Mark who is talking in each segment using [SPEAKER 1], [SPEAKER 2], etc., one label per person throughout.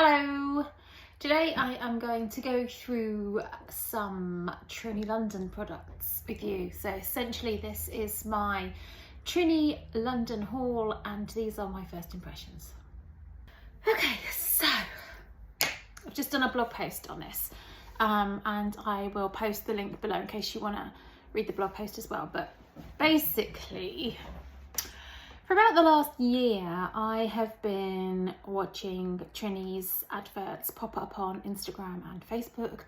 [SPEAKER 1] Hello! Today I am going to go through some Trinny London products with you. So essentially this is my Trinny London haul and these are my first impressions. Okay, so I've just done a blog post on this and I will post the link below in case you want to read the blog post as well. But basically, for about the last year, I have been watching Trinny's adverts pop up on Instagram and Facebook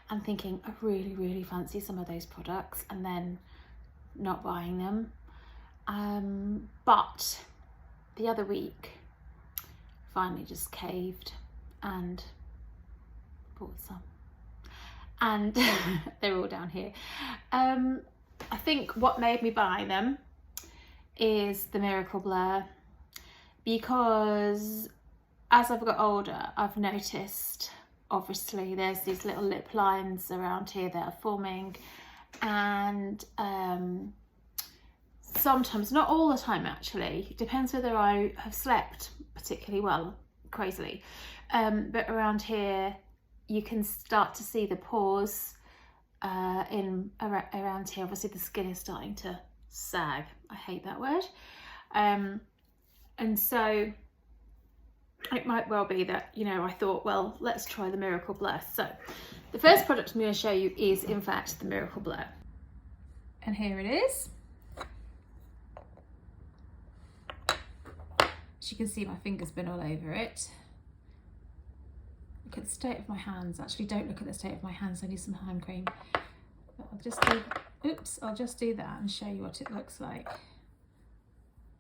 [SPEAKER 1] and thinking I really fancy some of those products and then not buying them. But the other week, finally just caved and bought some. And they're all down here. I think what made me buy them is the Miracle Blur, because as I've got older I've noticed obviously there's these little lip lines around here that are forming, and sometimes, not all the time actually, it depends whether I have slept particularly well, crazily, but around here you can start to see the pores around here. Obviously the skin is starting to sag. I hate that word. And so it might well be that, you know, I thought, well, let's try the Miracle Blur. So the first product I'm going to show you is in fact the Miracle Blur. And here it is. As you can see, my finger's been all over it. Look at the state of my hands. Actually, don't look at the state of my hands. I need some hand cream. But I'll just do that and show you what it looks like.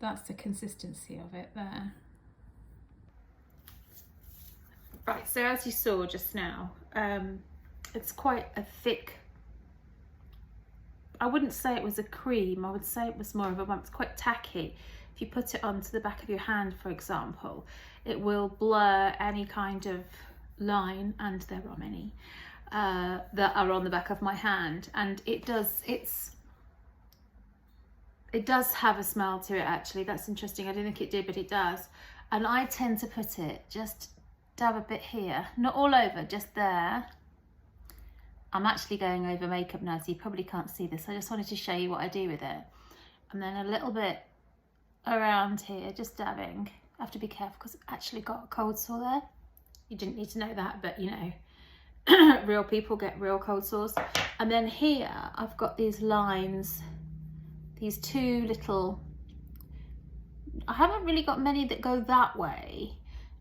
[SPEAKER 1] That's the consistency of it there. Right, so as you saw just now, it's quite a thick, I wouldn't say it was a cream, I would say it was more of a, it's quite tacky. If you put it onto the back of your hand, for example, it will blur any kind of line, and there are many, that are on the back of my hand, and it does have a smell to it actually. That's interesting. I didn't think it did, but it does. And I tend to put it, just dab a bit here, not all over, just there. I'm actually going over makeup now, so you probably can't see this. I just wanted to show you what I do with it. And then a little bit around here, just dabbing. I have to be careful because I've actually got a cold sore there. You didn't need to know that, but you know, real people get real cold sores. And then here I've got these lines, these two little, I haven't really got many that go that way,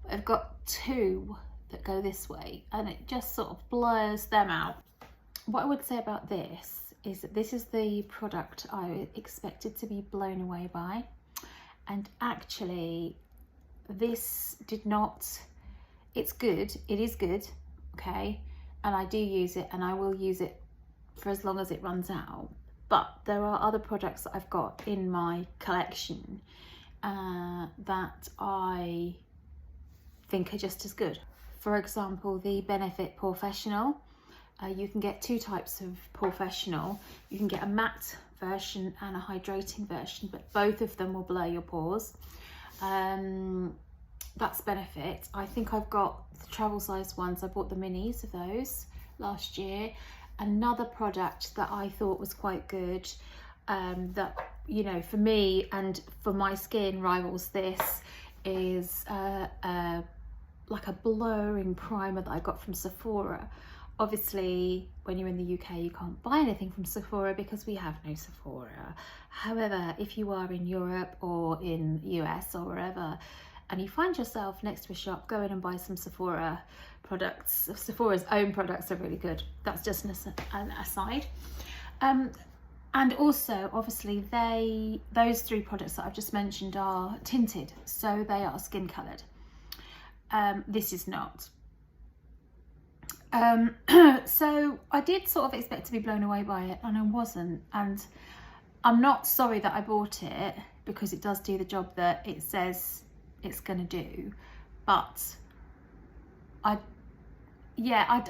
[SPEAKER 1] but I've got two that go this way, and it just sort of blurs them out. What I would say about this is that this is the product I expected to be blown away by, and actually this did not. It's good, it is good, okay, and I do use it and I will use it for as long as it runs out. But there are other products that I've got in my collection that I think are just as good. For example, the Benefit Professional. You can get two types of Professional. You can get a matte version and a hydrating version, but both of them will blur your pores. That's Benefit. I think I've got the travel size ones. I bought the minis of those last year. Another product that I thought was quite good, that, you know, for me and for my skin rivals this, is like a blurring primer that I got from Sephora. Obviously, when you're in the UK, you can't buy anything from Sephora because we have no Sephora. However, if you are in Europe or in US or wherever, and you find yourself next to a shop, go in and buy some Sephora products. Sephora's own products are really good. That's just an aside. And also, obviously, those three products that I've just mentioned are tinted, so they are skin coloured. This is not. So I did sort of expect to be blown away by it, and I wasn't. And I'm not sorry that I bought it, because it does do the job that it says it's going to do. But I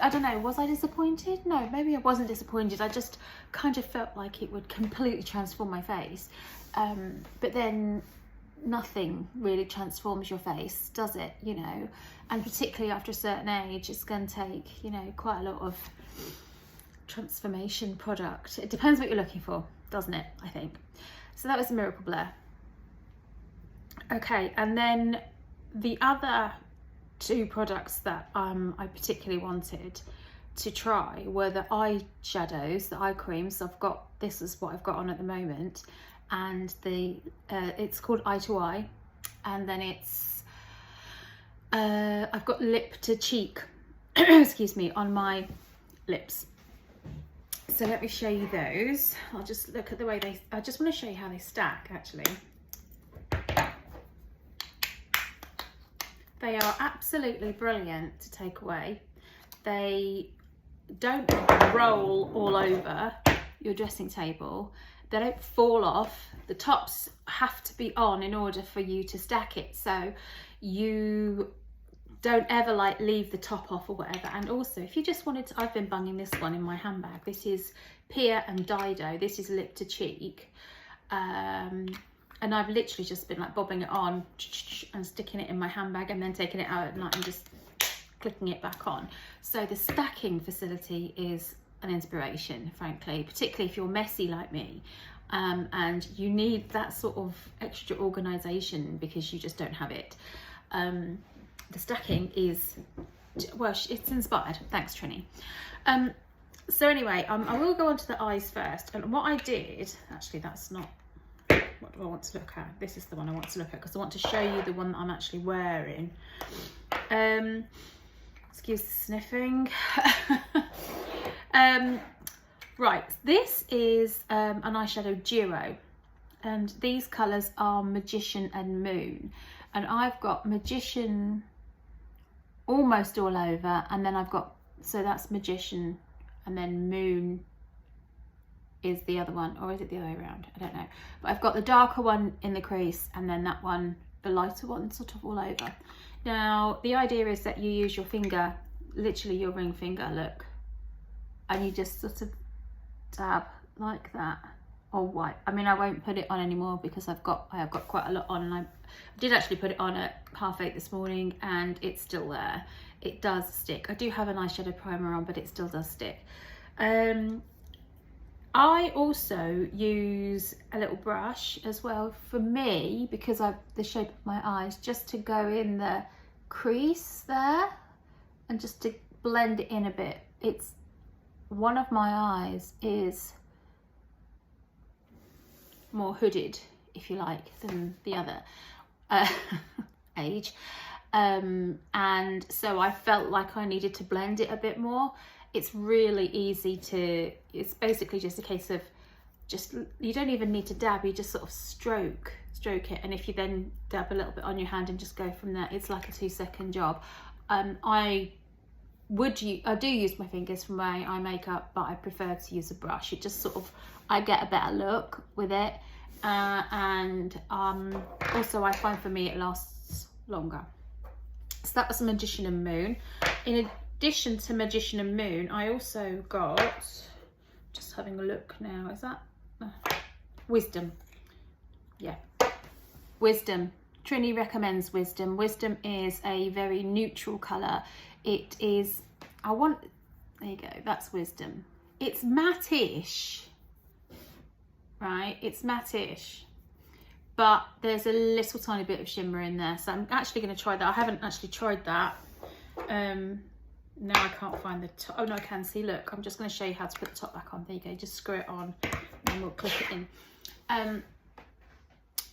[SPEAKER 1] don't know, was I disappointed? No, maybe I wasn't disappointed. I just kind of felt like it would completely transform my face. But then nothing really transforms your face, does it? You know, and particularly after a certain age, it's going to take, you know, quite a lot of transformation product. It depends what you're looking for, doesn't it? I think. So that was a Miracle Blur. Okay, and then the other two products that I particularly wanted to try were the eyeshadows, the eye creams. I've got, this is what I've got on at the moment, and the it's called Eye to Eye, and then it's I've got lip to cheek excuse me, on my lips. So let me show you those. I'll just look at the way they, I just want to show you how they stack actually. They are absolutely brilliant to take away. They don't roll all over your dressing table. They don't fall off. The tops have to be on in order for you to stack it. So you don't ever like leave the top off or whatever. And also if you just wanted to, I've been bunging this one in my handbag. This is Pia and Dido. This is lip to cheek. And I've literally just been like bobbing it on and sticking it in my handbag and then taking it out at night and just clicking it back on. So the stacking facility is an inspiration, frankly, particularly if you're messy like me, and you need that sort of extra organisation because you just don't have it. The stacking is, well, it's inspired. Thanks, Trinny. So anyway, I will go on to the eyes first. And what I did, actually, that's not, what do I want to look at? This is the one I want to look at because I want to show you the one that I'm actually wearing. Excuse the sniffing. Right, this is an eyeshadow duo, and these colours are Magician and Moon, and I've got Magician almost all over, and then I've got, so that's Magician, and then Moon is the other one, or is it the other way around? I don't know. But I've got the darker one in the crease, and then that one, the lighter one, sort of all over. Now, the idea is that you use your finger, literally your ring finger, look, and you just sort of dab like that, or white. I mean, I won't put it on anymore because I have got quite a lot on, and I did actually put it on at 8:30 this morning, and it's still there. It does stick. I do have an eyeshadow primer on, but it still does stick. I also use a little brush as well for me, because of the shape of my eyes, just to go in the crease there and just to blend it in a bit. It's one of my eyes is more hooded, if you like, than the other age, and so I felt like I needed to blend it a bit more. It's really easy to, it's basically just a case of just, you don't even need to dab, you just sort of stroke it, and if you then dab a little bit on your hand and just go from there, it's like a 2-second job. I do use my fingers for my eye makeup, but I prefer to use a brush. It just sort of, I get a better look with it, and also I find for me it lasts longer. So that was Magician and Moon. In addition to Magician and Moon, I also got, just having a look now, is that Wisdom? Yeah, Wisdom. Trinny recommends Wisdom. Wisdom is a very neutral colour. It is, there you go, that's Wisdom. It's matte-ish, right? It's matte-ish, but there's a little tiny bit of shimmer in there. So I'm actually going to try that. I haven't actually tried that. No, I can't find the top. Oh no, I can see, look, I'm just going to show you how to put the top back on. There you go, just screw it on and we'll click it in.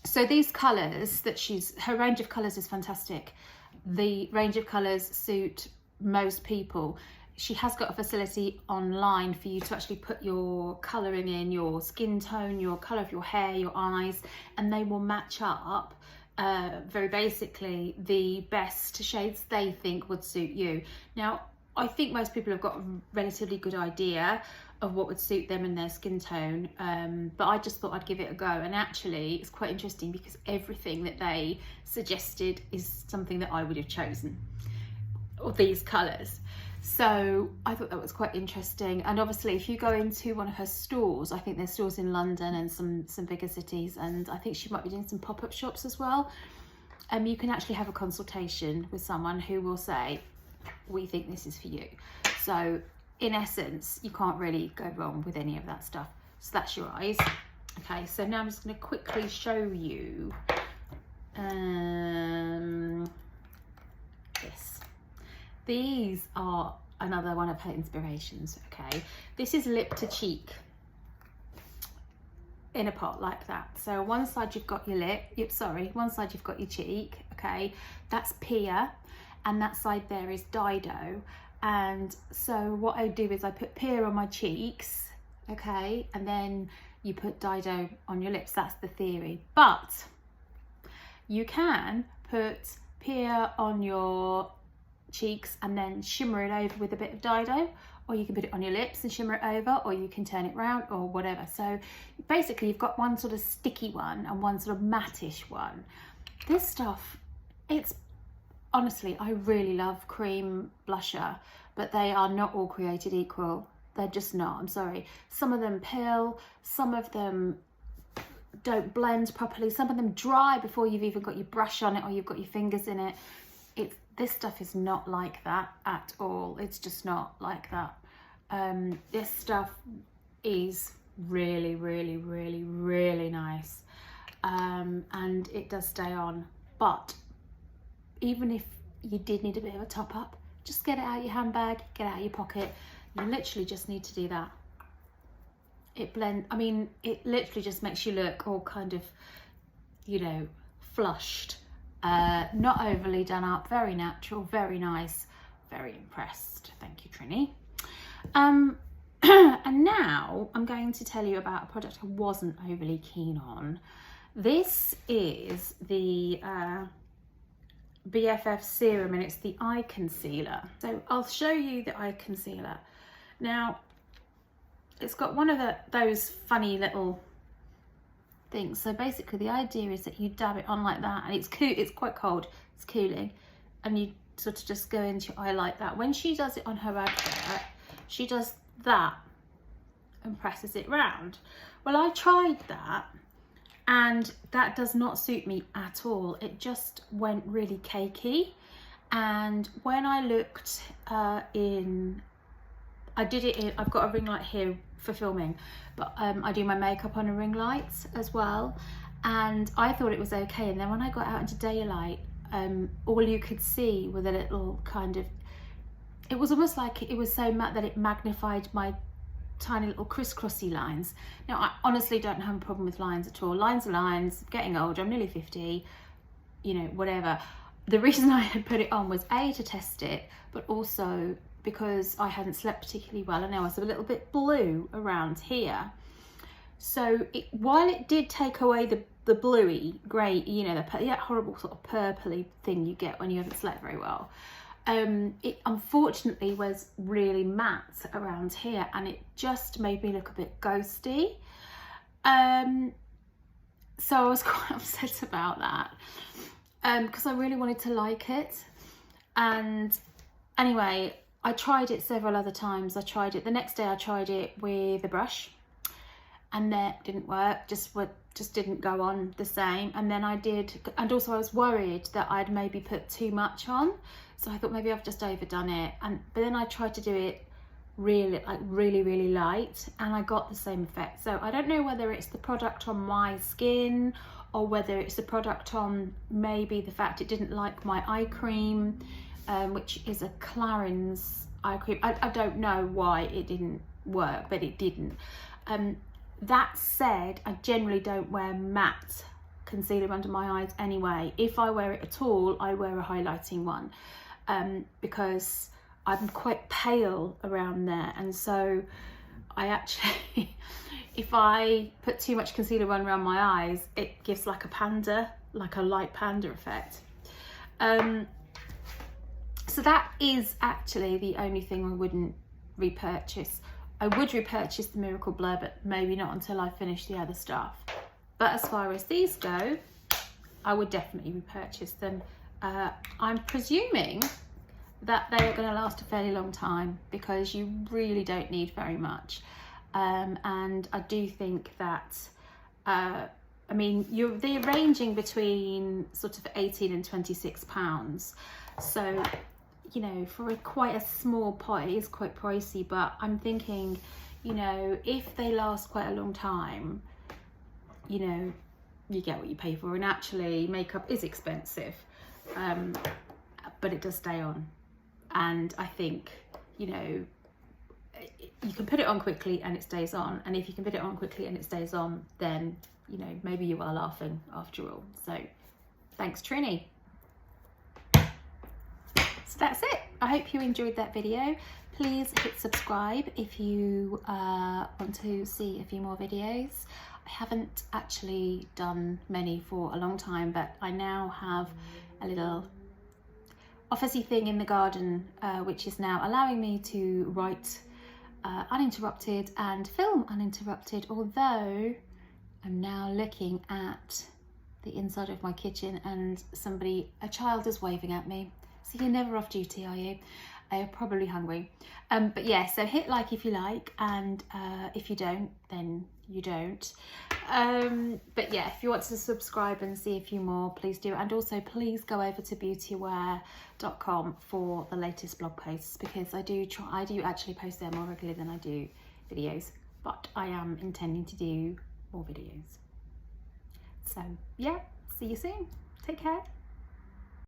[SPEAKER 1] So these colours that her range of colours is fantastic. The range of colours suit most people. She has got a facility online for you to actually put your colouring in, your skin tone, your colour of your hair, your eyes, and they will match up very basically the best shades they think would suit you. Now, I think most people have got a relatively good idea of what would suit them and their skin tone, but I just thought I'd give it a go. And actually it's quite interesting because everything that they suggested is something that I would have chosen, or these colours. So I thought that was quite interesting. And obviously if you go into one of her stores, I think there's stores in London and some bigger cities, and I think she might be doing some pop-up shops as well. You can actually have a consultation with someone who will say, we think this is for you. So in essence, you can't really go wrong with any of that stuff. So that's your eyes. Okay, so now I'm just going to quickly show you this. These are another one of her inspirations. Okay, this is lip to cheek in a pot like that. So one side you've got your lip, one side you've got your cheek. Okay, that's Pia, and that side there is Dido. And so what I do is I put Pia on my cheeks, okay, and then you put Dido on your lips. That's the theory. But you can put Pia on your cheeks and then shimmer it over with a bit of Dido, or you can put it on your lips and shimmer it over, or you can turn it round or whatever. So basically you've got one sort of sticky one and one sort of mattish one. This stuff, it's honestly, I really love cream blusher, but they are not all created equal. They're just not, I'm sorry. Some of them pill, some of them don't blend properly, some of them dry before you've even got your brush on it or you've got your fingers in it. This stuff is not like that at all. It's just not like that. This stuff is really, really, really, really nice. And it does stay on. But even if you did need a bit of a top up, just get it out of your handbag, get it out of your pocket. You literally just need to do that. It literally just makes you look all kind of, you know, flushed. Not overly done up, very natural, very nice, very impressed. Thank you, Trinny. And now I'm going to tell you about a product I wasn't overly keen on. This is the BFF serum, and it's the eye concealer. So I'll show you the eye concealer. Now, it's got one of those funny little things. So basically the idea is that you dab it on like that, and it's cool, it's quite cold, it's cooling, and you sort of just go into your eye like that. When she does it on her advert, she does that and presses it round. Well, I tried that and that does not suit me at all. It just went really cakey. And when I looked I've got a ring light here for filming, but I do my makeup on a ring light as well, and I thought it was okay. And then when I got out into daylight, all you could see were the little kind of, it was almost like it was so matte that it magnified my tiny little crisscrossy lines. Now, I honestly don't have a problem with lines at all. Lines are lines. I'm getting older, I'm nearly 50, you know, whatever. The reason I had put it on was A, to test it, but also because I hadn't slept particularly well, and I was a little bit blue around here. So while it did take away the bluey grey, you know, that horrible sort of purpley thing you get when you haven't slept very well, it unfortunately was really matte around here, and it just made me look a bit ghosty. So I was quite upset about that, because I really wanted to like it. And anyway, I tried it several other times. I tried it the next day, I tried it with a brush, and that didn't work, just didn't go on the same. And then and also I was worried that I'd maybe put too much on, so I thought maybe I've just overdone it. But then I tried to do it really light, and I got the same effect. So I don't know whether it's the product on my skin, or whether it's the product on maybe the fact it didn't like my eye cream, which is a Clarins eye cream. I don't know why it didn't work, but it didn't. That said, I generally don't wear matte concealer under my eyes anyway. If I wear it at all, I wear a highlighting one, because I'm quite pale around there, and so I actually if I put too much concealer on around my eyes, it gives like a panda, like a light panda effect. So that is actually the only thing I wouldn't repurchase. I would repurchase the Miracle Blur, but maybe not until I finish the other stuff. But as far as these go, I would definitely repurchase them. I'm presuming that they are going to last a fairly long time, because you really don't need very much. And I do think that I mean, they're ranging between sort of 18 and 26 pounds. So, you know, for quite a small pot, it is quite pricey, but I'm thinking, you know, if they last quite a long time, you know, you get what you pay for. And actually, makeup is expensive, but it does stay on. And I think, you know, you can put it on quickly and it stays on. And if you can put it on quickly and it stays on, then, you know, maybe you are laughing after all. So thanks, Trinny. So that's it. I hope you enjoyed that video. Please hit subscribe if you want to see a few more videos. I haven't actually done many for a long time, but I now have a little officey thing in the garden, which is now allowing me to write uninterrupted and film uninterrupted, although I'm now looking at the inside of my kitchen and a child is waving at me. So you're never off duty, are you? You're probably hungry. But yeah, so hit like if you like, and if you don't, then you don't. But yeah, if you want to subscribe and see a few more, please do. And also please go over to beautyaware.com for the latest blog posts, because I do actually post there more regularly than I do videos, but I am intending to do more videos. So yeah, see you soon. Take care.